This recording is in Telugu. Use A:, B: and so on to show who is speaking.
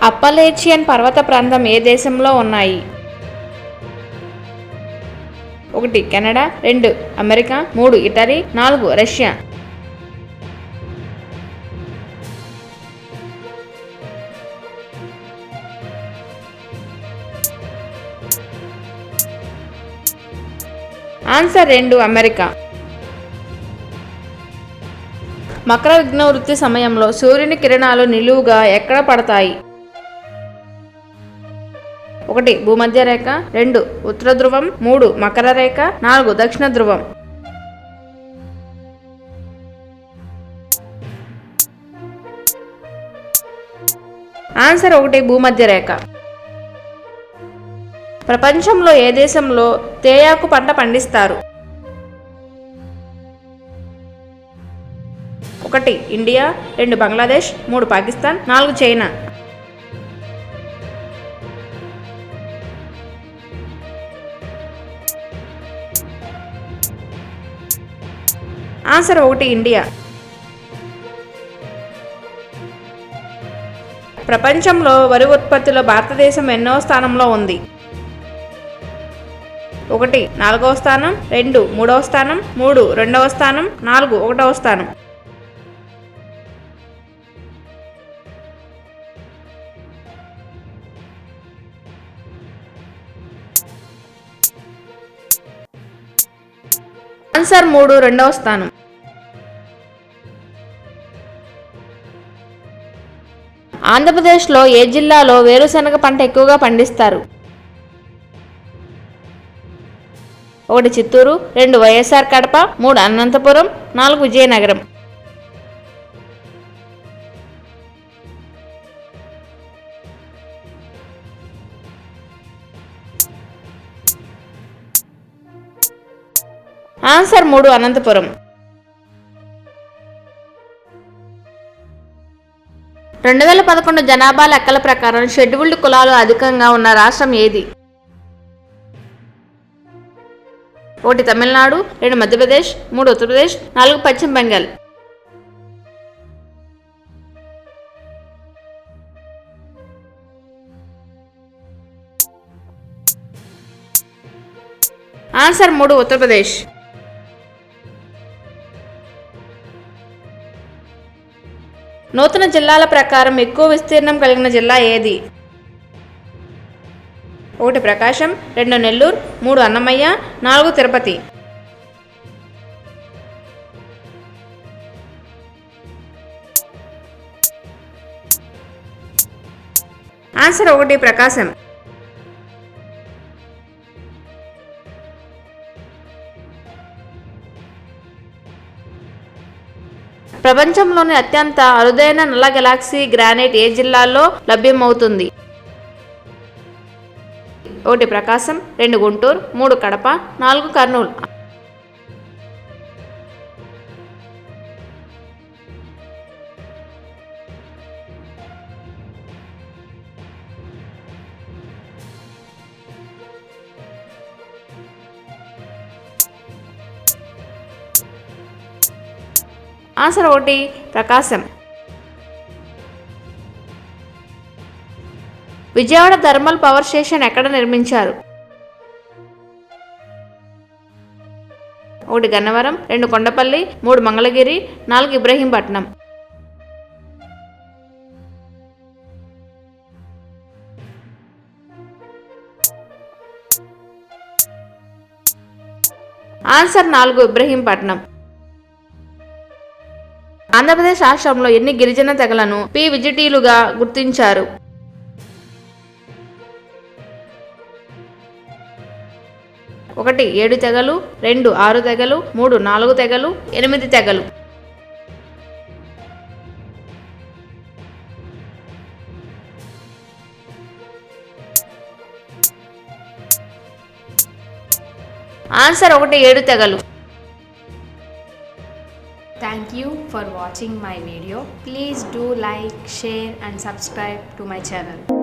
A: అప్పలేచియన్ పర్వత ప్రాంతం ఏ దేశంలో ఉన్నాయి? 1 Canada, 2 America, 3 Italy, 4 Russia. Answer 2 America. Makar విఘ్నవృత్తి సమయంలో సూర్యుని కిరణాలు నిలువుగా ఎక్కడ పడతాయి? 1 భూమధ్య రేఖ, 2 ఉత్తర ధ్రువం, 3 మకర రేఖ, 4 దక్షిణ ధ్రువం. ఆన్సర్ 1 భూమధ్య రేఖ. ప్రపంచంలో ఏ దేశంలో తేయాకు పంట పండిస్తారు? 1 India, 2 Bangladesh, 3 Pakistan, 4 China. Answer 1 India. ప్రపంచంలో వరి ఉత్పత్తిలో భారతదేశం ఎన్నో స్థానంలో ఉంది? 1 4వ స్థానం, 2 3వ స్థానం, 3 2వ స్థానం, 4 1వ స్థానం. ఆన్సర్ 3 2వ స్థానం. ఆంధ్రప్రదేశ్లో ఏ జిల్లాలో వేరుశనగ పంట ఎక్కువగా పండిస్తారు? 1 చిత్తూరు, 2 వైఎస్ఆర్ కడప, 3 అనంతపురం, 4 విజయనగరం. ఆన్సర్ 3 అనంతపురం. 2011 జనాభా లెక్కల ప్రకారం షెడ్యూల్డ్ కులాలు అధికంగా ఉన్న రాష్ట్రం ఏది? 1 తమిళనాడు, 2 మధ్యప్రదేశ్, 3 ఉత్తరప్రదేశ్, 4 పశ్చిమ బెంగాల్. ఆన్సర్ 3 ఉత్తరప్రదేశ్. నూతన జిల్లాల ప్రకారం ఎక్కువ విస్తీర్ణం కలిగిన జిల్లా ఏది? 1 ప్రకాశం, 2 నెల్లూరు, 3 అన్నమయ్య, 4 తిరుపతి. ఆన్సర్ 1 ప్రకాశం. ప్రపంచంలోని అత్యంత అరుదైన నల్ల గెలాక్సీ గ్రానైట్ ఏ జిల్లాలో లభ్యమవుతుంది? 1 ప్రకాశం, 2 గుంటూరు, 3 కడప, 4 కర్నూలు. ఆన్సర్ 1 ప్రకాశం. విజయవాడ థర్మల్ పవర్ స్టేషన్ ఎక్కడ నిర్మించారు? 1 గన్నవరం, 2 కొండపల్లి, 3 మంగళగిరి, 4 ఇబ్రహీంపట్నం. ఆన్సర్ 4 ఇబ్రహీంపట్నం. ఆంధ్రప్రదేశ్ రాష్ట్రంలో ఎన్ని గిరిజన తెగలను PVGTలుగా గుర్తించారు? 1 7 తెగలు, 2 6 తెగలు, 3 4 తెగలు, 8 తెగలు. ఆన్సర్ 1 7 తెగలు.
B: Thank you for watching my video. Please do like, share and subscribe to my channel.